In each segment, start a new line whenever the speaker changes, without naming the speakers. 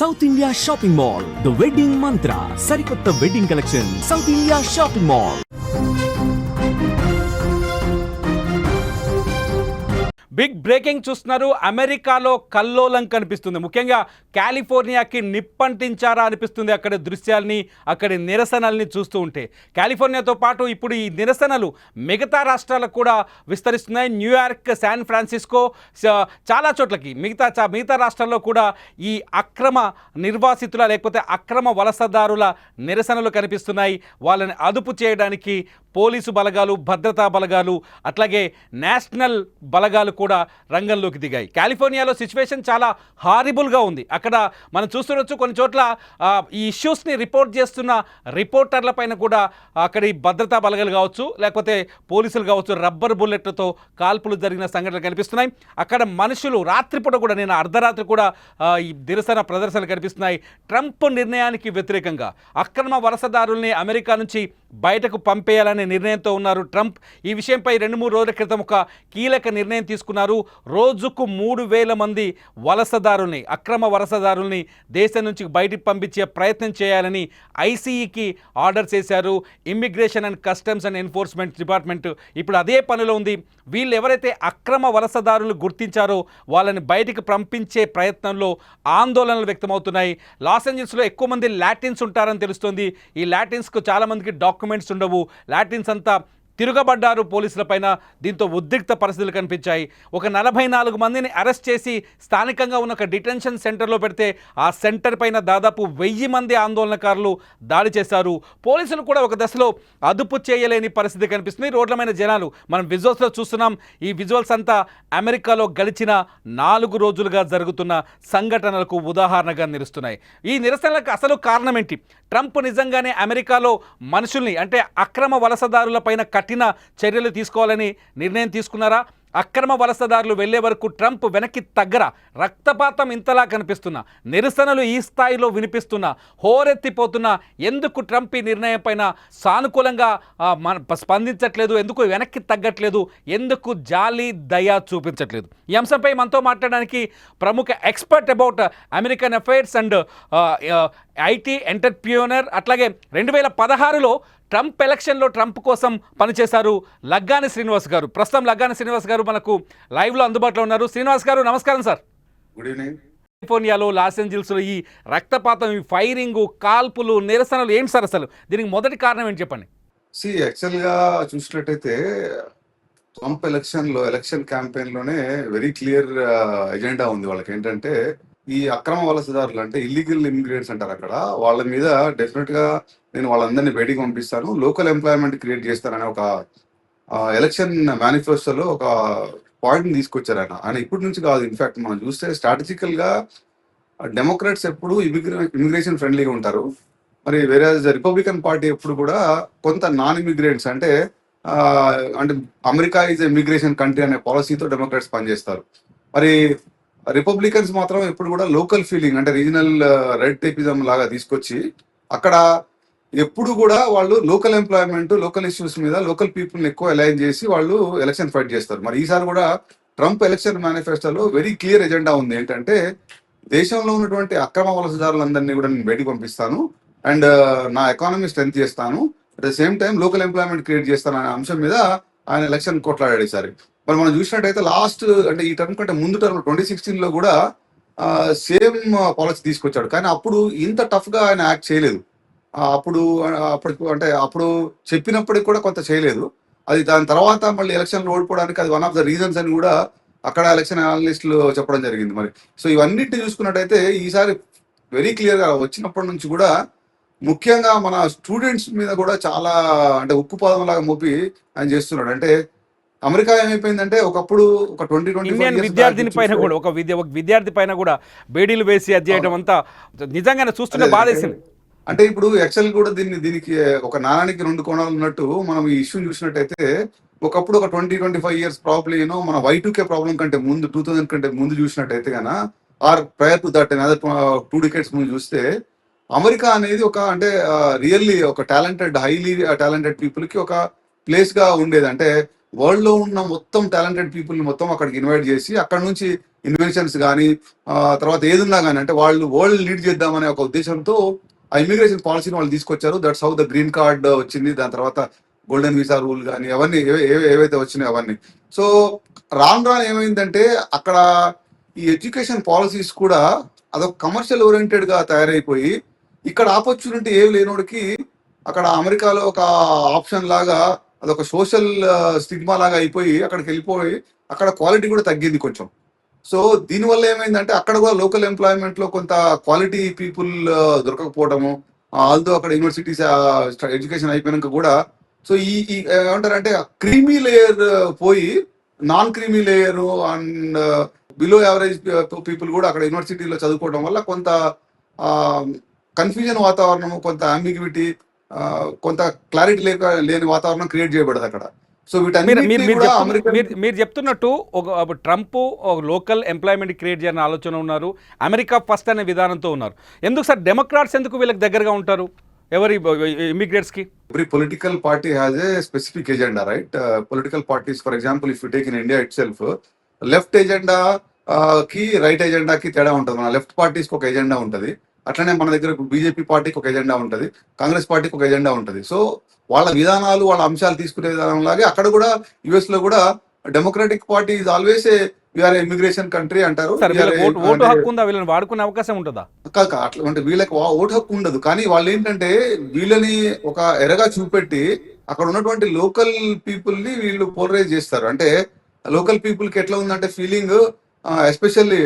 South India shopping mall, the wedding Mantra, సరికొత్త wedding collection, South India shopping mall.
Big breaking చూస్తున్నారు. అమెరికాలో కల్లోలం కనిపిస్తుంది. ముఖ్యంగా కాలిఫోర్నియాకి నిప్పంటించారా అనిపిస్తుంది అక్కడి దృశ్యాల్ని, అక్కడి నిరసనల్ని చూస్తూ ఉంటే. కాలిఫోర్నియాతో పాటు ఇప్పుడు ఈ నిరసనలు మిగతా రాష్ట్రాలకు కూడా విస్తరిస్తున్నాయి. న్యూయార్క్, శాన్ ఫ్రాన్సిస్కో, చాలా చోట్లకి మిగతా రాష్ట్రాల్లో కూడా ఈ అక్రమ నిర్వాసితుల లేకపోతే అక్రమ వలసదారుల నిరసనలు కనిపిస్తున్నాయి. వాళ్ళని అదుపు చేయడానికి పోలీసు బలగాలు, భద్రతా బలగాలు, అట్లాగే నేషనల్ బలగాలు కూడా రంగంలోకి దిగాయి. కాలిఫోర్నియాలో సిచ్యువేషన్ చాలా హారిబుల్గా ఉంది. అక్కడ మనం చూస్తుండొచ్చు కొన్ని చోట్ల ఈ ఇష్యూస్ని రిపోర్ట్ చేస్తున్న రిపోర్టర్ల పైన కూడా అక్కడి భద్రతా బలగాలు కావచ్చు లేకపోతే పోలీసులు కావచ్చు రబ్బర్ బుల్లెట్లతో కాల్పులు జరిగిన సంఘటనలు కనిపిస్తున్నాయి. అక్కడ మనుషులు రాత్రిపూట కూడా, నేను అర్ధరాత్రి కూడా ఈ నిరసన ప్రదర్శనలు కనిపిస్తున్నాయి. ట్రంప్ నిర్ణయానికి వ్యతిరేకంగా అక్రమ వలసదారుల్ని అమెరికా నుంచి బయటకు పంపేయాలనే నిర్ణయంతో ఉన్నారు ట్రంప్. ఈ విషయంపై 2-3 రోజుల క్రితం ఒక కీలక నిర్ణయం తీసుకున్నారు. రోజుకు 3,000 మంది వలసదారుల్ని, అక్రమ వలసదారుల్ని దేశం నుంచి బయటికి పంపించే ప్రయత్నం చేయాలని ఐసీఈకి ఆర్డర్ చేశారు. Immigration and customs and enforcement department ఇప్పుడు అదే పనిలో ఉంది. వీళ్ళు ఎవరైతే అక్రమ వలసదారులు గుర్తించారో వాళ్ళని బయటికి పంపించే ప్రయత్నంలో ఆందోళనలు వ్యక్తమవుతున్నాయి. లాస్ ఏంజల్స్లో ఎక్కువ మంది లాటిన్స్ ఉంటారని తెలుస్తోంది. ఈ లాటిన్స్కు చాలామందికి డాక్యుమెంట్స్ ఉండవు. లాటిన్స్ అంతా తిరగబడ్డారు పోలీసుల పైన. దీంతో ఉద్రిక్త పరిస్థితులు కనిపించాయి. ఒక 44 మందిని అరెస్ట్ చేసి స్థానికంగా ఉన్న ఒక డిటెన్షన్ సెంటర్లో పెడితే ఆ సెంటర్ పైన దాదాపు 1000 మంది ఆందోళనకారులు దాడి చేశారు. పోలీసులు కూడా ఒక దశలో అదుపు చేయలేని పరిస్థితి కనిపిస్తుంది. రోడ్లమైన జనాలు మనం విజువల్స్లో చూస్తున్నాం. ఈ విజువల్స్ అంతా అమెరికాలో గడిచిన 4 రోజులుగా జరుగుతున్న సంఘటనలకు ఉదాహరణగా నిలుస్తున్నాయి. ఈ నిరసనలకు అసలు కారణం ఏంటి? ట్రంప్ నిజంగానే అమెరికాలో మనుషుల్ని, అంటే అక్రమ వలసదారుల పైన కఠిన చర్యలు తీసుకోవాలని నిర్ణయం తీసుకున్నారా? అక్రమ వలసదారులు వెళ్లే వరకు ట్రంప్ వెనక్కి తగ్గరా? రక్తపాతం ఇంతలా కనిపిస్తున్నా, నిరసనలు ఈ స్థాయిలో వినిపిస్తున్నా, హోరెత్తిపోతున్న ఎందుకు ట్రంప్ ఈ నిర్ణయం పైన సానుకూలంగా స్పందించట్లేదు? ఎందుకు వెనక్కి తగ్గట్లేదు? ఎందుకు జాలి దయ చూపించట్లేదు? ఈ అంశంపై మనతో మాట్లాడడానికి ప్రముఖ expert about American affairs and IT entrepreneur, అట్లాగే 2016లో ట్రంప్ ఎలక్షన్లో ట్రంప్ కోసం పనిచేశారు లగ్గాని శ్రీనివాస్ గారు. ప్రస్తుతం లగ్గాని శ్రీనివాస్ గారు మనకు లైవ్లో అందుబాటులో ఉన్నారు. శ్రీనివాస్ గారు నమస్కారం సార్.
Good evening.
కాలిఫోర్నియాలో, లాస్ ఏంజల్స్లో ఈ రక్తపాతం, ఈ ఫైరింగ్, కాల్పులు, నిరసనలు ఏంటి సార్? అసలు దీనికి మొదటి కారణం ఏంటి చెప్పండి.
యాక్చువల్గా చూసినట్టయితే ట్రంప్ ఎలక్షన్ క్యాంపెయిన్లోనే వెరీ క్లియర్ ఎజెండా ఉంది వాళ్ళకి. ఏంటంటే ఈ అక్రమ వలసదారులు, అంటే ఇల్లీగల్ ఇమిగ్రేట్స్ అంటారు అక్కడ, వాళ్ళ మీద డెఫినెట్ గా నేను వాళ్ళందరినీ బయటికి పంపిస్తాను, లోకల్ ఎంప్లాయ్మెంట్ క్రియేట్ చేస్తానని ఒక ఎలక్షన్ మేనిఫెస్టోలో ఒక పాయింట్ తీసుకొచ్చారు ఆయన ఇప్పటి నుంచి కాదు. ఇన్ఫాక్ట్ మనం చూస్తే స్ట్రాటజికల్ గా డెమోక్రాట్స్ ఎప్పుడు ఇమిగ్రేషన్ ఫ్రెండ్లీగా ఉంటారు. మరి వేరే రిపబ్లికన్ పార్టీ ఎప్పుడు కూడా కొంత నాన్ ఇమిగ్రెంట్స్, అంటే అమెరికా ఈజ్ ఇమిగ్రేషన్ కంట్రీ అనే పాలసీతో డెమోక్రాట్స్ పనిచేస్తారు. మరి రిపబ్లికన్స్ మాత్రం ఎప్పుడు కూడా లోకల్ ఫీలింగ్, అంటే రీజనల్ రెడ్ టేపిజం లాగా తీసుకొచ్చి అక్కడ ఎప్పుడు కూడా వాళ్ళు లోకల్ ఎంప్లాయ్మెంట్, లోకల్ ఇష్యూస్ మీద లోకల్ పీపుల్ని ఎక్కువ అలైన్ చేసి వాళ్ళు ఎలక్షన్ ఫైట్ చేస్తారు. మరి ఈసారి కూడా ట్రంప్ ఎలక్షన్ మేనిఫెస్టోలో వెరీ క్లియర్ ఎజెండా ఉంది. ఏంటంటే దేశంలో ఉన్నటువంటి అక్రమ వలసదారులందరినీ కూడా నేను బయటికి పంపిస్తాను, అండ్ నా ఎకానమీ స్ట్రెంత్ చేస్తాను, at the same time local employment create చేస్తాను అనే అంశం మీద ఆయన ఎలక్షన్ కొట్లాడాడు ఈసారి. మరి మనం చూసినట్టయితే లాస్ట్, అంటే ఈ టర్మ్ కంటే ముందు టర్మ్ 2016లో కూడా సేమ్ పాలసీ తీసుకొచ్చాడు. కానీ అప్పుడు ఇంత టఫ్ గా ఆయన యాక్ట్ చేయలేదు. అప్పుడు చెప్పినప్పటికి కూడా కొంత చేయలేదు. అది దాని తర్వాత మళ్ళీ ఎలక్షన్లు ఓడిపోవడానికి అది వన్ ఆఫ్ ద రీజన్స్ అని కూడా అక్కడ ఎలక్షన్ అనలిస్టులు చెప్పడం జరిగింది. మరి సో ఇవన్నిటిని చూసుకున్నట్టయితే ఈసారి వెరీ క్లియర్ గా వచ్చినప్పటి నుంచి కూడా ముఖ్యంగా మన స్టూడెంట్స్ మీద కూడా చాలా, అంటే ఉక్కుపాదం లాగా మోపి ఆయన చేస్తున్నాడు. అంటే అమెరికా ఏమైపోయిందంటే ఒకప్పుడు ఒక 20-25
విద్యార్థిని పైన కూడా ఒక విద్యార్థి పైన కూడా బేడీలు వేసి అది చేయడం అంతా నిజంగానే చూస్తున్న బాధేసింది.
అంటే ఇప్పుడు యాక్చువల్ కూడా దీనికి ఒక నాణానికి 2 కోణాలు ఉన్నట్టు మనం ఈ ఇష్యూ చూసినట్టయితే ఒకప్పుడు ఒక 20-25 ఇయర్స్ ప్రాబ్లీ మన Y2K ప్రాబ్లం కంటే ముందు, 2000 కంటే ముందు చూసినట్టయితే కన్నా, or prior to that another 2 decades ముందు చూస్తే అమెరికా అనేది ఒక, అంటే రియల్లీ ఒక హైలీ టాలెంటెడ్ పీపుల్ కి ఒక ప్లేస్ గా ఉండేది. అంటే వరల్డ్ లో ఉన్న మొత్తం టాలెంటెడ్ పీపుల్ ని మొత్తం అక్కడికి ఇన్వైట్ చేసి అక్కడ నుంచి ఇన్వెన్షన్స్ కానీ తర్వాత ఏదున్నా కానీ అంటే వాళ్ళు వరల్డ్ లీడ్ చేద్దామనే ఒక ఉద్దేశంతో ఆ ఇమిగ్రేషన్ పాలసీని వాళ్ళు తీసుకొచ్చారు. That's how the green card వచ్చింది. దాని తర్వాత గోల్డెన్ వీసా రూల్ కానీ అవన్నీ ఏవైతే వచ్చినాయి అవన్నీ. సో రాను రాను ఏమైందంటే అక్కడ ఈ ఎడ్యుకేషన్ పాలసీస్ కూడా అదొక కమర్షియల్ ఓరియంటెడ్ గా తయారైపోయి ఇక్కడ ఆపర్చునిటీ ఏమి లేనోడికి అక్కడ అమెరికాలో ఒక ఆప్షన్ లాగా అదొక సోషల్ స్టిగ్మా లాగా అయిపోయి అక్కడికి వెళ్ళిపోయి అక్కడ క్వాలిటీ కూడా తగ్గింది కొంచెం. సో దీనివల్ల ఏమైందంటే అక్కడ కూడా లోకల్ ఎంప్లాయ్మెంట్ లో కొంత క్వాలిటీ పీపుల్ దొరకకపోవడము, ఆల్దో అక్కడ యూనివర్సిటీస్ ఎడ్యుకేషన్ అయిపోయినాక కూడా సో ఈ ఏమంటారంటే క్రీమీ లేయర్ పోయి non creamy layer and below average people కూడా అక్కడ యూనివర్సిటీలో చదువుకోవడం వల్ల కొంత కన్ఫ్యూజన్ వాతావరణం, కొంత అంబిగ్విటీ, కొంత క్లారిటీ లేని వాతావరణం క్రియేట్ చేయబడదు అక్కడ. సో
మీరు చెప్తున్నట్టు ఒక ట్రంప్ లోకల్ ఎంప్లాయ్మెంట్ క్రియేట్ చేయాలని ఆలోచన ఉన్నారు, అమెరికా ఫస్ట్ అనే విధానంతో ఉన్నారు. ఎందుకు సార్ డెమోక్రాట్స్ ఎందుకు వీళ్ళకి దగ్గరగా ఉంటారు ఎవరి ఇమిగ్రేట్స్ కి?
Every political party has a specific agenda, right? Political parties, for example, if you take in India itself, left agenda కి రైట్ ఎజెండాకి తేడా ఉంటుంది. మన లెఫ్ట్ పార్టీస్కి ఒక ఎజెండా ఉంటుంది, అట్లనే మన దగ్గర బీజేపీ పార్టీకి ఒక ఎజెండా ఉంటుంది, కాంగ్రెస్ పార్టీకి ఒక ఎజెండా ఉంటుంది. సో వాళ్ళ విధానాలు, వాళ్ళ అంశాలు తీసుకునే విధానం లాగే అక్కడ కూడా యుఎస్ లో కూడా Democratic party is always we are immigration country అంటారు.
ఓటు హక్కు ఉందా? వీళ్ళని వాడుకునే అవకాశం ఉంటుందా?
కాదు, అట్లా అంటే వీళ్ళకి ఓటు హక్కు ఉండదు. కానీ వాళ్ళు ఏంటంటే వీళ్ళని ఒక ఎరగా చూపెట్టి అక్కడ ఉన్నటువంటి లోకల్ పీపుల్ ని వీళ్ళు పోలరైజ్ చేస్తారు. అంటే లోకల్ పీపుల్ కి ఎట్లా ఉందంటే ఫీలింగ్, ఎస్పెషల్లీ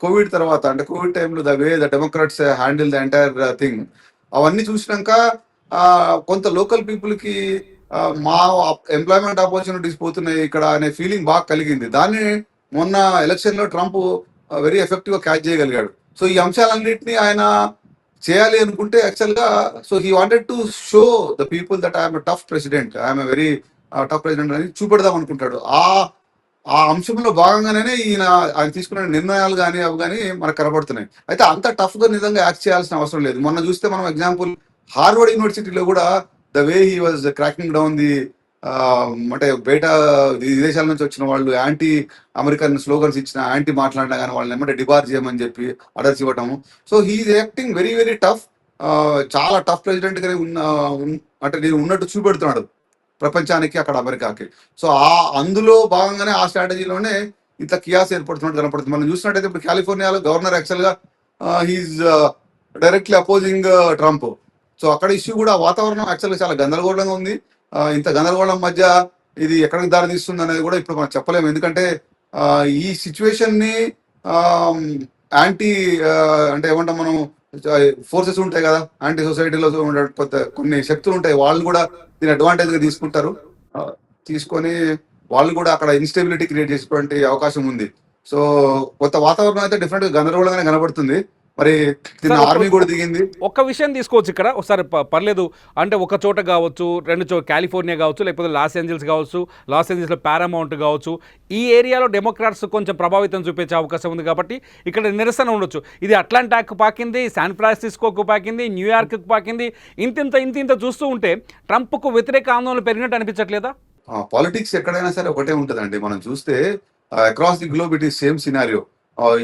కోవిడ్ తర్వాత, అంటే కోవిడ్ టైంలో the way the Democrats handle the entire thing, అవన్నీ చూసినాక కొంత లోకల్ పీపుల్ కి మా ఎంప్లాయ్మెంట్ ఆపర్చునిటీస్ పోతున్నాయి ఇక్కడ అనే ఫీలింగ్ బాగా కలిగింది. దాన్ని మొన్న ఎలక్షన్ లో ట్రంప్ వెరీ ఎఫెక్టివ్ గా క్యాచ్ చేయగలిగాడు. సో ఈ అంశాలన్నింటినీ ఆయన చేయాలి అనుకుంటే యాక్చువల్ గా so he wanted to show the people that I'm tough president, I'm very tough president అని చూపెడదాం అనుకుంటాడు. ఆ అంశంలో భాగంగానే ఆయన తీసుకున్న నిర్ణయాలు కానీ అవి కానీ మనకు కనబడుతున్నాయి. అయితే అంత టఫ్ గా నిజంగా యాక్ట్ చేయాల్సిన అవసరం లేదు. మొన్న చూస్తే మనం ఎగ్జాంపుల్ హార్వర్డ్ యూనివర్సిటీలో కూడా the way he was cracking down the అంటే బయట విదేశాల నుంచి వచ్చిన వాళ్ళు యాంటీ అమెరికన్ స్లోగన్స్ ఇచ్చిన, యాంటీ మాట్లాడినా కానీ వాళ్ళని ఏమంటే డిబార్ చేయమని చెప్పి ఆర్డర్స్ ఇవ్వటము. So he is acting very very tough, చాలా టఫ్ ప్రెసిడెంట్ గా అంటే నేను ఉన్నట్టు చూపెడుతున్నాడు ప్రపంచానికి, అక్కడ అమెరికాకి. సో అందులో భాగంగానే ఆ స్ట్రాటజీలోనే ఇంత కియాస్ ఏర్పడుతున్నట్టు కనపడుతుంది. మనం చూసినట్టయితే ఇప్పుడు కాలిఫోర్నియాలో గవర్నర్ యాక్చువల్ గా he is directly opposing Trump. So అక్కడ ఇష్యూ కూడా వాతావరణం యాక్చువల్గా చాలా గందరగోళంగా ఉంది. ఇంత గందరగోళం మధ్య ఇది ఎక్కడికి దారి తీస్తుంది అనేది కూడా ఇప్పుడు మనం చెప్పలేము. ఎందుకంటే ఈ సిచ్యువేషన్ ని యాంటీ అంటే ఏమంటాం మనం, ఫోర్సెస్ ఉంటాయి కదా యాంటీ సొసైటీలో, కొన్ని శక్తులు ఉంటాయి, వాళ్ళు కూడా దీని అడ్వాంటేజ్ గా తీసుకుంటారు. తీసుకొని వాళ్ళు కూడా అక్కడ ఇన్స్టెబిలిటీ క్రియేట్ చేసేటువంటి అవకాశం ఉంది. సో కొత్త వాతావరణం అయితే డెఫినెట్ గా గందరగోళంగానే కనబడుతుంది. మరి ఆర్మీ కూడా దిగింది.
ఒక్క విషయం తీసుకోవచ్చు ఇక్కడ ఒకసారి, పర్లేదు అంటే ఒక చోట కావచ్చు, రెండు చోట కాలిఫోర్నియా కావచ్చు, లేకపోతే లాస్ ఏంజల్స్ కావచ్చు, లాస్ ఏంజల్స్లో పారామౌంట్ కావచ్చు, ఈ ఏరియాలో డెమోక్రాట్స్ కొంచెం ప్రభావితం చూపించే అవకాశం ఉంది కాబట్టి ఇక్కడ నిరసన ఉండొచ్చు. ఇది అట్లాంటాకు పాకింది, శాన్ ఫ్రాన్సిస్కోకు పాకింది, న్యూయార్క్కు పాకింది. ఇంత చూస్తూ ఉంటే ట్రంప్కు వ్యతిరేక ఆందోళన పెరిగినట్టు అనిపించట్లేదా?
పాలిటిక్స్ ఎక్కడైనా సరే ఒకటే ఉంటుందండి. మనం చూస్తే across the globe it is same scenario.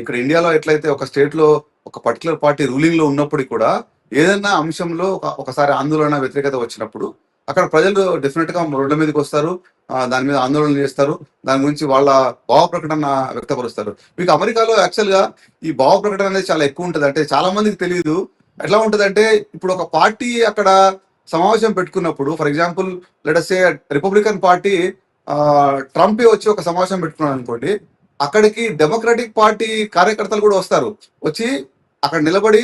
ఇక్కడ ఇండియాలో ఎట్లయితే ఒక స్టేట్ లో ఒక పర్టికులర్ పార్టీ రూలింగ్ లో ఉన్నప్పటికీ కూడా ఏదైనా అంశంలో ఒకసారి ఆందోళన వ్యతిరేకత వచ్చినప్పుడు అక్కడ ప్రజలు డెఫినెట్ గా రోడ్ల మీదకి వస్తారు, దాని మీద ఆందోళన చేస్తారు, దాని గురించి వాళ్ళ భావ ప్రకటన వ్యక్తపరుస్తారు. మీకు అమెరికాలో యాక్చువల్ గా ఈ భావ ప్రకటన అనేది చాలా ఎక్కువ ఉంటుంది. అంటే చాలా మందికి తెలియదు ఎట్లా ఉంటుంది అంటే, ఇప్పుడు ఒక పార్టీ అక్కడ సమావేశం పెట్టుకున్నప్పుడు, for example let us say Republican party Trump వచ్చి ఒక సమావేశం పెట్టుకున్నాడు అనుకోండి, అక్కడికి డెమోక్రాటిక్ పార్టీ కార్యకర్తలు కూడా వస్తారు, వచ్చి అక్కడ నిలబడి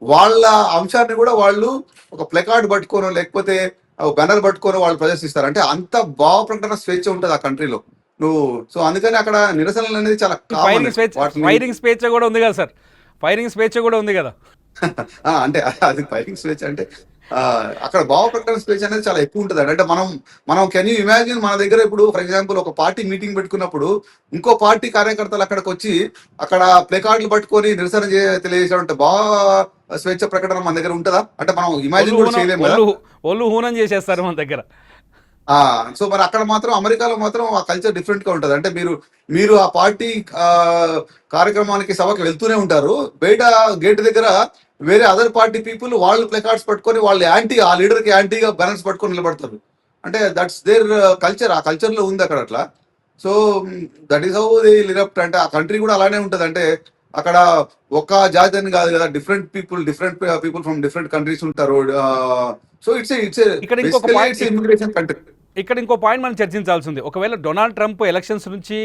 వాళ్ళ అంశాన్ని కూడా వాళ్ళు ఒక ప్లకార్డ్ పట్టుకోనో లేకపోతే బ్యానర్ పట్టుకోనో వాళ్ళు ప్రదర్శిస్తారు. అంటే అంత భావ ప్రకటన స్వేచ్ఛ ఉంటుంది ఆ కంట్రీలో. సో అందుకని అక్కడ నిరసనలు అనేది చాలా
ఫైరింగ్ స్వేచ్ఛ కూడా ఉంది కదా సార్, ఫైరింగ్ స్వేచ్ఛ కూడా ఉంది కదా.
అంటే అది ఫైరింగ్ స్వేచ్ఛ అంటే అక్కడ భావ ప్రకటన స్వేచ్ఛ అనేది చాలా ఎక్కువ ఉంటుంది. అంటే మనం కెన్ యూ ఇమాజిన్ మన దగ్గర ఇప్పుడు ఫర్ ఎగ్జాంపుల్ ఒక పార్టీ మీటింగ్ పెట్టుకున్నప్పుడు ఇంకో పార్టీ కార్యకర్తలు అక్కడికి వచ్చి అక్కడ ప్లే కార్డులు పట్టుకొని నిరసన తెలియజేసే భావ స్వేచ్ఛ ప్రకటన మన దగ్గర ఉంటుందా? అంటే మనం ఇమాజిన్ కూడా చేయలేము కదా.
ఒళ్ళు హూనం చేసేస్తారు మన దగ్గర.
సో మరి అక్కడ మాత్రం అమెరికాలో మాత్రం ఆ కల్చర్ డిఫరెంట్ గా ఉంటది. అంటే మీరు ఆ పార్టీ ఆ, కార్యక్రమానికి సభకి వెళ్తూనే ఉంటారు. బయట గేట్ దగ్గర వేరే అదర్ పార్టీ పీపుల్ వాళ్ళు ప్లకార్డ్స్ పట్టుకొని వాళ్ళు యాంటీ ఆ లీడర్ కి యాంటీగా బ్యానర్స్ పట్టుకొని నిలబడతారు. అంటే దట్స్ దేర్ కల్చర్. ఆ కల్చర్ లో ఉంది అక్కడ అట్లా. So that is how they erupt. అంటే ఆ కంట్రీ కూడా అలానే ఉంటది. అంటే అక్కడ ఒక జాతి అని కాదు కదా, different people from different countries ఉంటారు. సో ఇట్స్
ఇక్కడ ఇంకొక
basically
point
it's immigration country.
ఇక్కడ ఇంకో పాయింట్ మనం చర్చించాల్సి ఉంది. ఒకవేళ డొనాల్డ్ ట్రంప్ ఎలక్షన్స్ నుంచి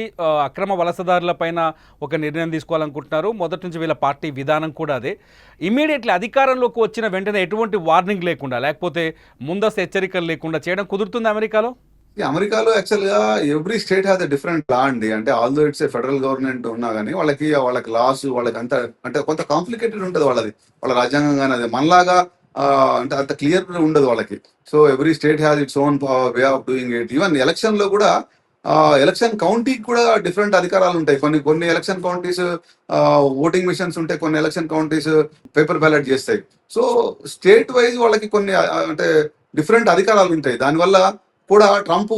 అక్రమ వలసదారుల పైన ఒక నిర్ణయం తీసుకోవాలనుకుంటున్నారు. మొదటి నుంచి వీళ్ళ పార్టీ విధానం కూడా అదే. ఇమీడియట్లీ అధికారంలోకి వచ్చిన వెంటనే ఎటువంటి వార్నింగ్ లేకుండా, లేకపోతే ముందస్తు హెచ్చరికలు లేకుండా చేయడం కుదురుతుంది అమెరికాలో?
అమెరికాలో యాక్చువల్ గా every state has a different law అండి. అంటే although it's a federal government ఉన్నా కానీ వాళ్ళకి లాస్ వాళ్ళకి అంత అంటే కొంత కాంప్లికేటెడ్ ఉంటుంది వాళ్ళది. వాళ్ళ రాజ్యాంగం కానీ అది మనలాగా అంటే అంత క్లియర్ ఉండదు వాళ్ళకి. So every state has its own way of doing it. Even election లో కూడా ఎలక్షన్ కౌంటీకి కూడా డిఫరెంట్ అధికారాలు ఉంటాయి. కొన్ని ఎలక్షన్ కౌంటీస్ ఓటింగ్ మిషన్స్ ఉంటాయి, కొన్ని ఎలక్షన్ కౌంటీస్ పేపర్ బ్యాలెట్ చేస్తాయి. సో స్టేట్ వైజ్ వాళ్ళకి కొన్ని అంటే డిఫరెంట్ అధికారాలు ఉంటాయి. దానివల్ల కూడా ట్రంప్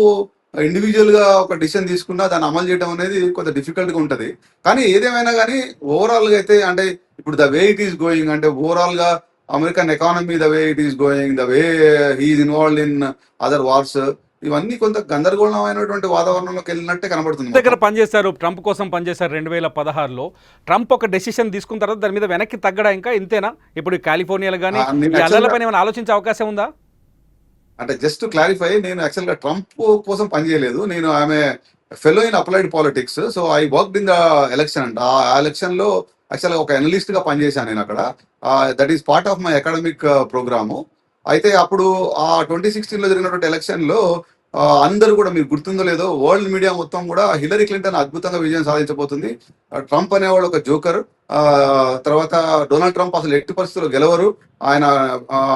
ఇండివిజువల్ గా ఒక డిసిషన్ తీసుకున్నా దాన్ని అమలు చేయడం అనేది కొంత డిఫికల్ట్ గా ఉంటది. కానీ ఏదేమైనా కానీ ఓవరాల్ గా అయితే అంటే ఇప్పుడు the way it is going, అంటే ఓవరాల్ గా American economy the way it is going, the way he is involved in other wars, ఇవన్నీ కొంత గందరగోళమైనటువంటి వాతావరణంలోకి వెళ్ళినట్టే కనబడుతుంది.
దగ్గర పనిచేశారు, ట్రంప్ కోసం పనిచేశారు 2016లో. ట్రంప్ ఒక డెసిషన్ తీసుకున్న తర్వాత దాని మీద వెనక్కి తగ్గడా ఇంకా ఇంతేనా? ఇప్పుడు కాలిఫోర్నియాలో కానీ ఈ అల్లర్లపైన ఏమైనా ఆలోచించే అవకాశం ఉందా?
అంటే జస్ట్ క్లారిఫై, నేను యాక్చువల్ గా ట్రంప్ కోసం పనిచేయలేదు. నేను ఆమె fellow in applied politics. So I work in the election. And ఆ ఎలక్షన్ లో యాక్చువల్ గా ఒక అనలిస్ట్ గా పనిచేశాను నేను అక్కడ. That is part of my academic programme. అయితే అప్పుడు ఆ 2016 లో జరిగినటువంటి ఎలక్షన్ లో అందరూ కూడా, మీకు గుర్తుందో లేదో, వరల్డ్ మీడియా మొత్తం కూడా హిల్లరీ క్లింటన్ అద్భుతంగా విజయం సాధించబోతుంది, ట్రంప్ అనేవాడు ఒక జోకర్, తర్వాత డొనాల్డ్ ట్రంప్ అసలు ఎట్టి పరిస్థితుల్లో గెలవరు,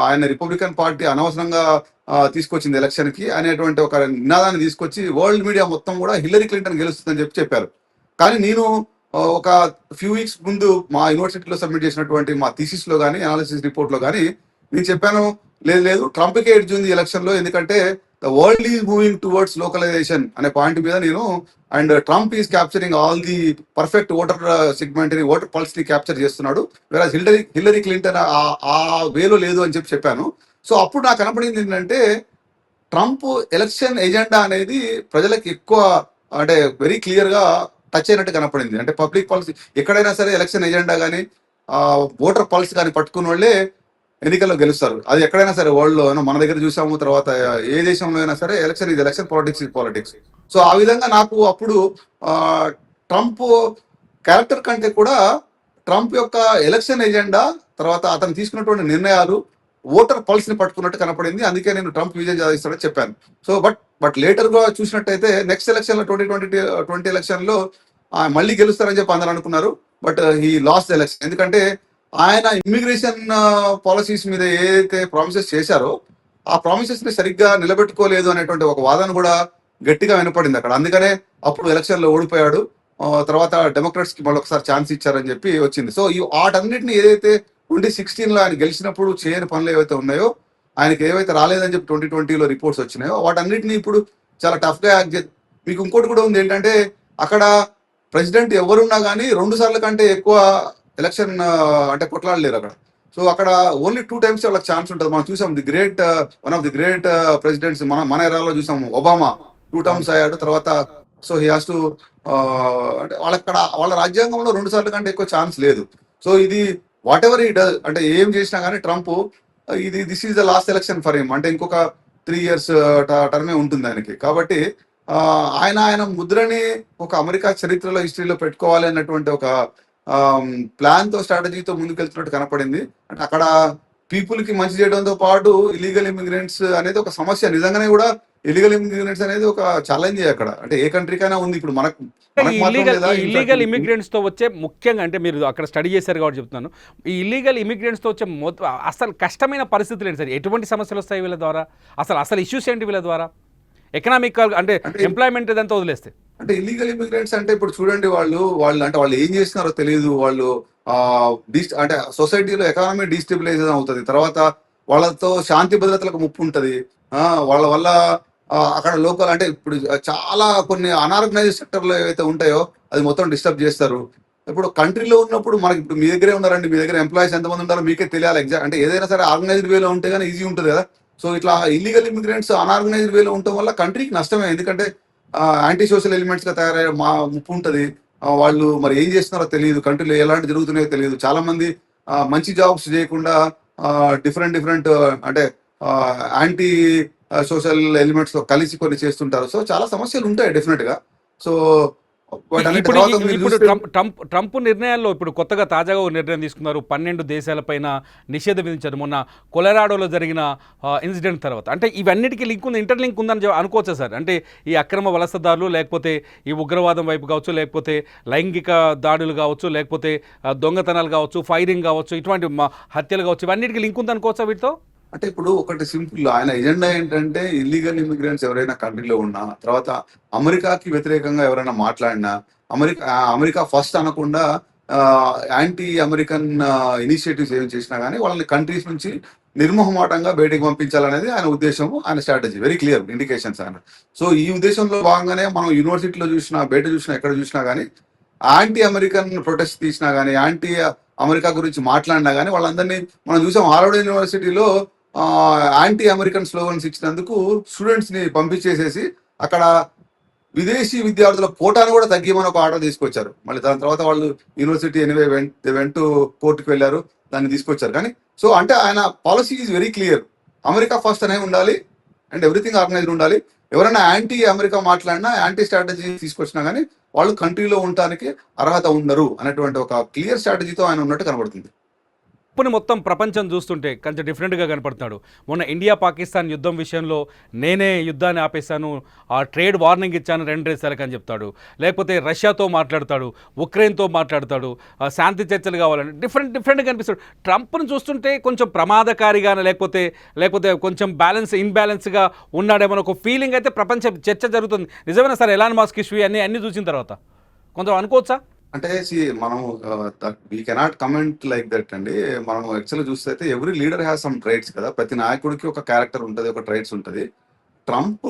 ఆయన రిపబ్లికన్ పార్టీ అనవసరంగా తీసుకొచ్చింది ఎలక్షన్ కి అనేటువంటి ఒక నినాదాన్ని తీసుకొచ్చి వరల్డ్ మీడియా మొత్తం కూడా హిల్లరీ క్లింటన్ గెలుస్తుందని చెప్పారు. కానీ నేను ఒక ఫ్యూ వీక్స్ ముందు మా యూనివర్సిటీలో సబ్మిట్ చేసినటువంటి మా థీసిస్ లో కానీ అనాలిసిస్ రిపోర్ట్ లో కానీ నేను చెప్పాను, లేదు ట్రంప్కే ఎడ్జ్ ఉంది ఎలక్షన్ లో, ఎందుకంటే the world is moving towards localisation అనే పాయింట్ మీద నేను, and Trump is capturing all the perfect voter segment ని, ఓటర్ పల్స్ ని క్యాప్చర్ చేస్తున్నాడు, వేరే హిల్లరీ క్లింటన్ ఆ వేలో లేదు అని చెప్పాను. సో అప్పుడు నాకు కనపడింది ఏంటంటే ట్రంప్ ఎలక్షన్ ఎజెండా అనేది ప్రజలకు ఎక్కువ అంటే వెరీ క్లియర్ గా టచ్ అయినట్టు కనపడింది. అంటే పబ్లిక్ పాలసీ ఎక్కడైనా సరే ఎలక్షన్ ఎజెండా కానీ ఓటర్ పల్స్ కానీ పట్టుకున్న వాళ్ళే ఎన్నికల్లో గెలుస్తారు. అది ఎక్కడైనా సరే వరల్డ్ లో, మన దగ్గర చూసాము, తర్వాత ఏ దేశంలో అయినా సరే ఎలక్షన్ ఇది ఎలక్షన్, పాలిటిక్స్ ఇది పాలిటిక్స్. సో ఆ విధంగా నాకు అప్పుడు ట్రంప్ క్యారెక్టర్ కంటే కూడా ట్రంప్ యొక్క ఎలక్షన్ ఎజెండా, తర్వాత అతను తీసుకున్నటువంటి నిర్ణయాలు ఓటర్ పల్స్ ని పట్టుకున్నట్టు కనపడింది. అందుకే నేను ట్రంప్ విజయం సాధిస్తాడని చెప్పాను. సో బట్ లేటర్ గా చూసినట్టయితే నెక్స్ట్ ఎలక్షన్ లో 2020 ఎలక్షన్ లో మళ్ళీ గెలుస్తారని చెప్పి అందరూ అనుకున్నారు. But he lost election. ఎందుకంటే ఆయన ఇమ్మిగ్రేషన్ పాలసీస్ మీద ఏదైతే ప్రామిసెస్ చేశారో ఆ ప్రామిసెస్ ని సరిగ్గా నిలబెట్టుకోలేదు అనేటువంటి ఒక వాదన కూడా గట్టిగా వినపడింది అక్కడ. అందుకనే అప్పుడు ఎలక్షన్ లో ఓడిపోయాడు. తర్వాత డెమోక్రాట్స్ కి మళ్ళొకసారి ఛాన్స్ ఇచ్చారని చెప్పి వచ్చింది. సో ఈ వాటన్నిటిని ఏదైతే 2016 లో ఆయన గెలిచినప్పుడు చేయని పనులు ఏవైతే ఉన్నాయో, ఆయనకి ఏవైతే రాలేదని చెప్పి 2020లో రిపోర్ట్స్ వచ్చినాయో, వాటన్నిటిని ఇప్పుడు చాలా టఫ్ గా యాక్ట్ మీకు ఇంకోటి కూడా ఉంది ఏంటంటే, అక్కడ ప్రెసిడెంట్ ఎవరున్నా కానీ 2 సార్ల కంటే ఎక్కువ ఎలక్షన్ అంటే కొట్లాడలేరు అక్కడ. సో అక్కడ ఓన్లీ 2 times వాళ్ళకి ఛాన్స్ ఉంటుంది. మనం చూసాం one of the great presidents మన ఎరాలో చూసాము, ఒబామా 2 terms అయ్యాడు. తర్వాత సో హీ హాస్ టు అంటే వాళ్ళ రాజ్యాంగంలో 2 సార్ల కంటే ఎక్కువ ఛాన్స్ లేదు. సో ఇది వాట్ ఎవర్ ఈ డస్, అంటే ఏం చేసినా కానీ Trump this is the last election for him. అంటే ఇంకొక 3 years టర్మే ఉంటుంది ఆయనకి. కాబట్టి ఆయన ముద్రని ఒక అమెరికా చరిత్రలో, హిస్టరీలో పెట్టుకోవాలి అన్నటువంటి ఒక ప్లాన్ తో, స్ట్రాటజీతో ముందుకెళ్తున్నట్టు కనపడింది. అంటే అక్కడ పీపుల్ కి మంచి చేయడంతో పాటు ఇలీగల్ ఇమిగ్రెంట్స్ అనేది ఒక సమస్య. నిజంగానే కూడా ఇలీగల్ ఇమిగ్రెంట్స్ అనేది ఒక ఛాలెంజ్ అక్కడ. అంటే ఏ కంట్రీకైనా ఉంది. ఇప్పుడు మనకు
ఇల్లీగల్ ఇమిగ్రెంట్స్ తో వచ్చే ముఖ్యంగా, అంటే మీరు అక్కడ స్టడీ చేశారు కాబట్టి చెప్తున్నాను, ఈ ఇల్లీగల్ ఇమిగ్రెంట్స్ తో వచ్చే అసలు కష్టమైన పరిస్థితులు ఏంటి సార్? ఎటువంటి సమస్యలు వస్తాయి వీళ్ళ ద్వారా? అసలు ఇష్యూస్ ఏంటి వీళ్ళ ద్వారా? ఎకనామిక్ అంటే ఎంప్లాయ్మెంట్ ఇదంతా వదిలేస్తే.
అంటే ఇల్లీగల్ ఇమిగ్రెంట్స్ అంటే ఇప్పుడు చూడండి, వాళ్ళు ఏం చేస్తున్నారో తెలియదు. వాళ్ళు అంటే సొసైటీలో ఎకానమీ డీస్టెబిలైజేషన్ అవుతుంది. తర్వాత వాళ్ళతో శాంతి భద్రతలకు ముప్పు ఉంటది. వాళ్ళ వల్ల అక్కడ లోకల్ అంటే ఇప్పుడు చాలా కొన్ని అనార్గనైజ్డ్ సెక్టర్లో ఏవైతే ఉంటాయో అది మొత్తం డిస్టర్బ్ చేస్తారు. ఇప్పుడు కంట్రీలో ఉన్నప్పుడు మనకి ఇప్పుడు మీ దగ్గరే ఉన్నారండి, మీ దగ్గర ఎంప్లాయీస్ ఎంతమంది ఉన్నారో మీకే తెలియాలి ఎగ్జాక్ట్. అంటే ఏదైనా సరే ఆర్గనైజ్డ్ వేలో ఉంటే కానీ ఈజీ ఉంటుంది కదా. సో ఇట్లా ఇల్లీగల్ ఇమిగ్రెంట్స్ అనార్గనైజ్డ్ వేలో ఉండటం వల్ల కంట్రీకి నష్టమే. ఎందుకంటే యాంటీ సోషల్ ఎలిమెంట్స్ గా తయారయ్యే ముప్పు ఉంటుంది. వాళ్ళు మరి ఏం చేస్తున్నారో తెలియదు, కంట్రీలో ఎలాంటి జరుగుతున్నాయో తెలియదు. చాలా మంది మంచి జాబ్స్ చేయకుండా డిఫరెంట్ డిఫరెంట్ అంటే యాంటీ సోషల్ ఎలిమెంట్స్ తో కలిసి కొన్ని చేస్తుంటారు. సో చాలా సమస్యలు ఉంటాయి డెఫినెట్ గా. సో వాటన్నిటి
ఇప్పుడు
తర్వాత మీరు
ఇప్పుడు
చూస్తే
ట్రంప్ నిర్ణయాల్లో ఇప్పుడు కొత్తగా తాజాగా ఒక నిర్ణయం తీసుకున్నారు. 12 దేశాలపైన నిషేధం విధించారు మొన్న కొలరాడోలో జరిగిన ఇన్సిడెంట్ తర్వాత. అంటే ఇవన్నిటికీ లింక్ ఉంది, ఇంటర్లింక్ ఉందని అనుకోవచ్చా సార్? అంటే ఈ అక్రమ వలసదారులు, లేకపోతే ఈ ఉగ్రవాదం వైపు కావచ్చు, లేకపోతే లైంగిక దాడులు కావచ్చు, లేకపోతే దొంగతనాలు కావచ్చు, ఫైరింగ్ కావచ్చు, ఇటువంటి హత్యలు కావచ్చు, ఇవన్నిటికీ లింక్ ఉందనుకోవచ్చా వీటితో?
అంటే ఇప్పుడు ఒకటి సింపుల్, ఆయన ఎజెండా ఏంటంటే ఇల్లీగల్ ఇమిగ్రెంట్స్ ఎవరైనా కంట్రీలో ఉన్నా, తర్వాత అమెరికాకి వ్యతిరేకంగా ఎవరైనా మాట్లాడినా, అమెరికా ఫస్ట్ అనకుండా యాంటీ అమెరికన్ ఇనిషియేటివ్స్ ఏం చేసినా కానీ వాళ్ళని కంట్రీస్ నుంచి నిర్మోహమాటంగా బయటికి పంపించాలనేది ఆయన ఉద్దేశం, ఆయన స్ట్రాటజీ. వెరీ క్లియర్ ఇండికేషన్స్ ఆయన. సో ఈ ఉద్దేశంలో భాగంగానే మనం యూనివర్సిటీలో చూసినా, బయట చూసినా, ఎక్కడ చూసినా కానీ యాంటీ అమెరికన్ ప్రొటెస్ట్ తీసినా కానీ, యాంటీ అమెరికా గురించి మాట్లాడినా కానీ వాళ్ళందరినీ మనం చూసాం. హార్వర్డ్ యూనివర్సిటీలో యాంటీ అమెరికన్ స్లోగన్స్ ఇచ్చినందుకు స్టూడెంట్స్ ని పంపించేసేసి అక్కడ విదేశీ విద్యార్థుల కోటాను కూడా తగ్గిమని ఒక ఆర్డర్ తీసుకొచ్చారు. మళ్ళీ దాని తర్వాత వాళ్ళు యూనివర్సిటీ ఎనివే వెంట కోర్టుకు వెళ్ళారు, దాన్ని తీసుకొచ్చారు. కానీ సో అంటే ఆయన policy is very clear. America first అనే ఉండాలి అండ్ ఎవ్రీథింగ్ ఆర్గనైజ్డ్ ఉండాలి. ఎవరైనా యాంటీ అమెరికా మాట్లాడినా, యాంటీ స్ట్రాటజీ తీసుకొచ్చినా కానీ వాళ్ళు కంట్రీలో ఉండటానికి అర్హత ఉండరు అనేటువంటి ఒక క్లియర్ స్ట్రాటజీతో ఆయన ఉన్నట్టు కనబడుతుంది.
ట్రంప్ని మొత్తం ప్రపంచం చూస్తుంటే కొంచెం డిఫరెంట్గా కనపడుతున్నాడు. మొన్న ఇండియా పాకిస్తాన్ యుద్ధం విషయంలో నేనే యుద్ధాన్ని ఆపేశాను, ఆ ట్రేడ్ వార్నింగ్ ఇచ్చాను 2 దేశాలకు అని చెప్తాడు. లేకపోతే రష్యాతో మాట్లాడతాడు, ఉక్రెయిన్తో మాట్లాడతాడు, శాంతి చర్చలు కావాలని డిఫరెంట్గా కనిపిస్తాడు. ట్రంప్ను చూస్తుంటే కొంచెం ప్రమాదకారిగానే, లేకపోతే కొంచెం ఇన్బ్యాలెన్స్గా ఉన్నాడేమో ఒక ఫీలింగ్ అయితే ప్రపంచ చర్చ జరుగుతుంది. నిజమైన సార్ ఎలాన్ మస్క్ ఇష్యూ అన్ని చూసిన తర్వాత కొంచెం అనుకోవచ్చా?
అంటే మనం we cannot comment like that అండి. మనం యాక్చువల్గా చూస్తే అయితే ఎవ్రీ లీడర్ హ్యాస్ సమ్ ట్రైట్స్ కదా. ప్రతి నాయకుడికి ఒక క్యారెక్టర్ ఉంటుంది, ఒక ట్రైట్స్ ఉంటుంది. ట్రంప్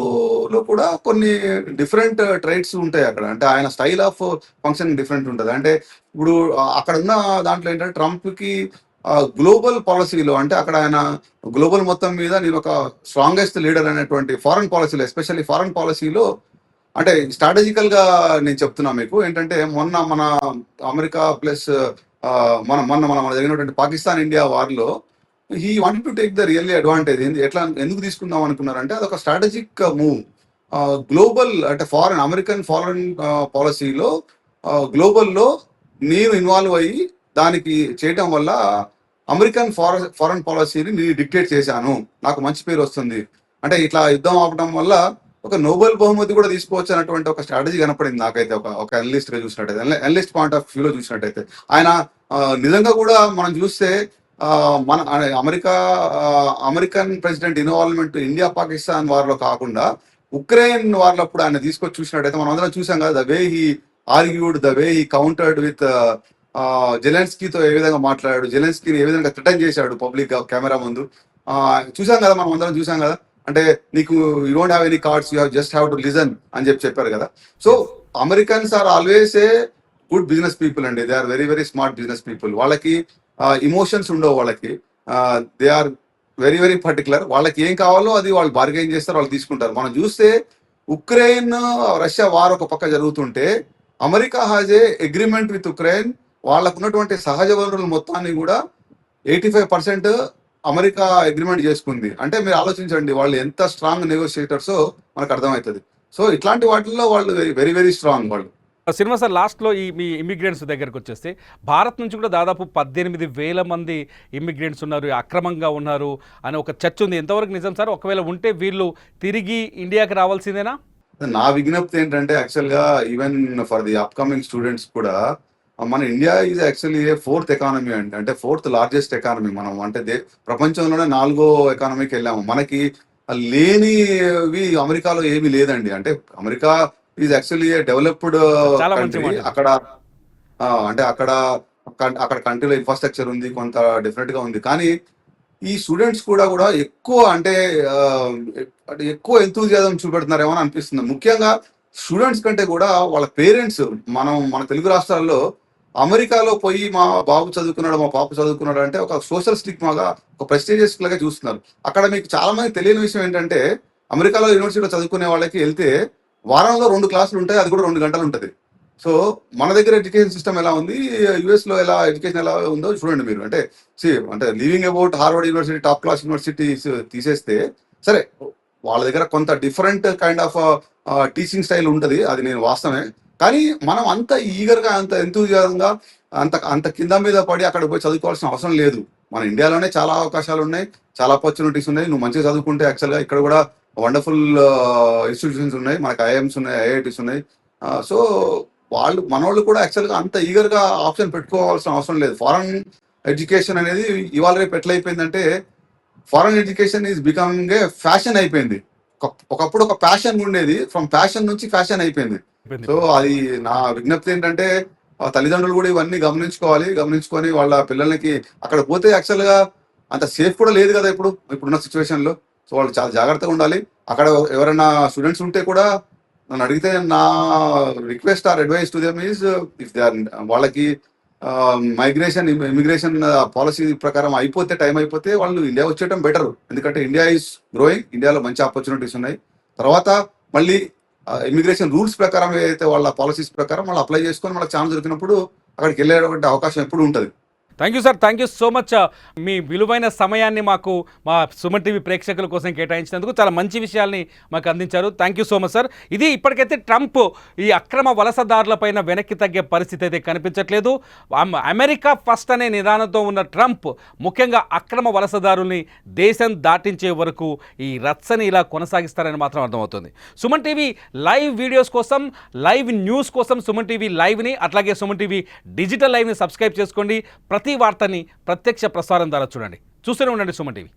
లో కూడా కొన్ని డిఫరెంట్ ట్రైట్స్ ఉంటాయి అక్కడ. అంటే ఆయన స్టైల్ ఆఫ్ ఫంక్షన్ డిఫరెంట్ ఉంటుంది. అంటే ఇప్పుడు అక్కడ ఉన్న దాంట్లో ఏంటంటే ట్రంప్ కి గ్లోబల్ పాలసీలో, అంటే అక్కడ ఆయన గ్లోబల్ మొత్తం మీద నేను ఒక స్ట్రాంగెస్ట్ లీడర్ అనేటువంటి ఫారెన్ పాలసీలో, ఎస్పెషల్లీ ఫారెన్ పాలసీలో అంటే స్ట్రాటజికల్ గా నేను చెప్తున్నా మీకు ఏంటంటే మొన్న మన అమెరికా ప్లస్ మన జరిగినటువంటి పాకిస్తాన్ ఇండియా వార్ లో he wanted to take the really advantage. ఎందుకు తీసుకుందాం అనుకున్నారంటే అదొక స్ట్రాటజిక్ మూవ్. గ్లోబల్ అంటే అమెరికన్ ఫారెన్ పాలసీలో గ్లోబల్లో నేను ఇన్వాల్వ్ అయ్యి దానికి చేయటం వల్ల అమెరికన్ ఫారెన్ పాలసీని నేను డిక్టేట్ చేశాను, నాకు మంచి పేరు వస్తుంది, అంటే ఇట్లా యుద్ధం ఆపడం వల్ల ఒక నోబెల్ బహుమతి కూడా తీసుకోవచ్చు అన్నటువంటి ఒక స్ట్రాటజీ కనపడింది నాకైతే, ఒక అనలిస్ట్ గా చూసినట్టయితే, అనలిస్ట్ పాయింట్ ఆఫ్ వ్యూలో చూసినట్టయితే. ఆయన నిజంగా కూడా మనం చూస్తే మన American president involvement India Pakistan war లో కాకుండా ఉక్రెయిన్ వార్ అప్పుడు ఆయన తీసుకొచ్చి చూసినట్టయితే మనం అందరం చూసాం కదా, the way he argued, the way he countered with జెలెన్స్కీతో ఏ విధంగా మాట్లాడాడు, జెలెన్స్కీని ఏ విధంగా థ్రెటన్ చేశాడు పబ్లిక్ కెమెరా ముందు. చూసాం కదా, మనం అందరం చూసాం కదా. అంటే నీకు you don't have any cards, you just have to listen అని చెప్పారు కదా. So Americans are always a good business people అండి. They are very very smart business people. వాళ్ళకి ఇమోషన్స్ ఉండవు, వాళ్ళకి they are very very particular. వాళ్ళకి ఏం కావాలో అది వాళ్ళు బార్గెయిన్ చేస్తారు, వాళ్ళు తీసుకుంటారు. మనం చూస్తే ఉక్రెయిన్ రష్యా వార్ ఒక పక్క జరుగుతుంటే America has A agreement with Ukraine. వాళ్ళకు ఉన్నటువంటి సహజ వనరుల మొత్తాన్ని కూడా 85% అమెరికా అగ్రిమెంట్ చేసుకుంది. అంటే మీరు ఆలోచించండి వాళ్ళు ఎంత స్ట్రాంగ్ నెగోషియేటర్సో మనకు అర్థమవుతుంది. సో ఇట్లాంటి వాటిల్లో వాళ్ళు వెరీ వెరీ స్ట్రాంగ్ వాళ్ళు.
సినిమా సార్ లాస్ట్లో మీ ఇమిగ్రెంట్స్ దగ్గరకు వచ్చేస్తే భారత్ నుంచి కూడా దాదాపు 18,000 మంది ఇమిగ్రెంట్స్ ఉన్నారు, అక్రమంగా ఉన్నారు అని ఒక చర్చ ఉంది. ఎంతవరకు నిజం సార్? ఒకవేళ ఉంటే వీళ్ళు తిరిగి ఇండియాకి రావాల్సిందేనా?
నా విజ్ఞప్తి ఏంటంటే యాక్చువల్గా even for the upcoming students కూడా మన India is actually 4th economy అండి. అంటే 4th లార్జెస్ట్ ఎకానమీ. మనం అంటే ప్రపంచంలోనే 4వ ఎకానమీకి వెళ్ళాము. మనకి లేనివి అమెరికాలో ఏమీ లేదండి. అంటే America is actually developed country. అక్కడ అంటే అక్కడ కంట్రీలో ఇన్ఫ్రాస్ట్రక్చర్ ఉంది, కొంత డిఫరెంట్ గా ఉంది. కానీ ఈ స్టూడెంట్స్ కూడా ఎక్కువ అంటే అంటే ఎక్కువ ఎంతూజియాజం చూపెడుతున్నారేమో అని అనిపిస్తుంది. ముఖ్యంగా స్టూడెంట్స్ కంటే కూడా వాళ్ళ పేరెంట్స్. మన తెలుగు రాష్ట్రాల్లో అమెరికాలో పోయి మా బాబు చదువుకున్నాడు, మా పాప చదువుకున్నాడు అంటే ఒక సోషల్ స్టిగ్మాగా, ఒక ప్రెస్టీజియస్ లాగా చూస్తున్నారు. అక్కడ మీకు చాలా మంది తెలియని విషయం ఏంటంటే, అమెరికాలో యూనివర్సిటీలో చదువుకునే వాళ్ళకి వెళ్తే వారంలో 2 క్లాసులు ఉంటాయి, అది కూడా 2 గంటలు ఉంటుంది. సో మన దగ్గర ఎడ్యుకేషన్ సిస్టమ్ ఎలా ఉంది, యుఎస్ లో ఎలా ఎడ్యుకేషన్ ఎలా ఉందో చూడండి మీరు. అంటే leaving about Harvard university, top class universities తీసేస్తే సరే, వాళ్ళ దగ్గర కొంత different kind of teaching style ఉంటుంది, అది నేను వాస్తవమే. కానీ మనం అంత ఈగర్గా, అంత ఎంతూజియాజంగా, అంత అంత కింద మీద పడి అక్కడ పోయి చదువుకోవాల్సిన అవసరం లేదు. మన ఇండియాలోనే చాలా అవకాశాలు ఉన్నాయి, చాలా ఆపర్చునిటీస్ ఉన్నాయి. నువ్వు మంచిగా చదువుకుంటే యాక్చువల్గా ఇక్కడ కూడా వండర్ఫుల్ ఇన్స్టిట్యూషన్స్ ఉన్నాయి, మనకి ఐఐఎమ్స్ ఉన్నాయి, ఐఐటీస్ ఉన్నాయి. సో మనోళ్ళు కూడా యాక్చువల్గా అంత ఈగర్గా ఆప్షన్ పెట్టుకోవాల్సిన అవసరం లేదు. ఫారెన్ ఎడ్యుకేషన్ అనేది ఇవాళ రేపు ఎట్లయిపోయిందంటే, foreign education is becoming a fashion అయిపోయింది. ఒకప్పుడు ఒక ప్యాషన్ ఉండేది, ఫ్రమ్ ప్యాషన్ నుంచి ఫ్యాషన్ అయిపోయింది. సో అది నా విజ్ఞప్తి ఏంటంటే, తల్లిదండ్రులు కూడా ఇవన్నీ గమనించుకొని వాళ్ళ పిల్లలకి అక్కడ పోతే యాక్చువల్గా అంత సేఫ్ కూడా లేదు కదా ఇప్పుడున్న సిచ్యువేషన్ లో. సో వాళ్ళు చాలా జాగ్రత్తగా ఉండాలి. అక్కడ ఎవరైనా స్టూడెంట్స్ ఉంటే కూడా నన్ను అడిగితే నా request or advice to them is, if they are వాళ్ళకి ఇమిగ్రేషన్ పాలసీ ప్రకారం టైం అయిపోతే వాళ్ళు ఇండియా వచ్చేయడం బెటర్. ఎందుకంటే ఇండియా ఈజ్ గ్రోయింగ్, ఇండియాలో మంచి ఆపర్చునిటీస్ ఉన్నాయి. తర్వాత మళ్ళీ ఇమిగ్రేషన్ రూల్స్ ప్రకారం ఏదైతే వాళ్ళ పాలసీస్ ప్రకారం వాళ్ళు అప్లై చేసుకొని వాళ్ళకి ఛాన్స్ దొరికినప్పుడు అక్కడికి వెళ్ళేటువంటి అవకాశం ఎప్పుడు ఉంటుంది.
Thank you sir, thank you so much. మీ విలువైన సమయాన్ని మాకు మా సుమన్ టీవీ ప్రేక్షకుల కోసం కేటాయించినందుకు చాలా మంచి విషయాల్ని మాకు అందించారు. Thank you so much sir. ఇది ఇప్పటికైతే ట్రంప్ ఈ అక్రమ వలసదారులపైన వెనక్కి తగ్గే పరిస్థితి అయితే కనిపించట్లేదు. అమెరికా ఫస్ట్ అనే నిదానంతో ఉన్న ట్రంప్ ముఖ్యంగా అక్రమ వలసదారుల్ని దేశం దాటించే వరకు ఈ రచ్చని ఇలా కొనసాగిస్తారని మాత్రం అర్థమవుతుంది. సుమన్ టీవీ లైవ్ వీడియోస్ కోసం, లైవ్ న్యూస్ కోసం సుమన్ టీవీ లైవ్ని, అట్లాగే సుమన్ టీవీ డిజిటల్ లైవ్ని సబ్స్క్రైబ్ చేసుకోండి. ప్రతి వార్తని ప్రత్యక్ష ప్రసారం ద్వారా చూడండి. చూస్తూనే ఉండండి సుమన్ టీవీ.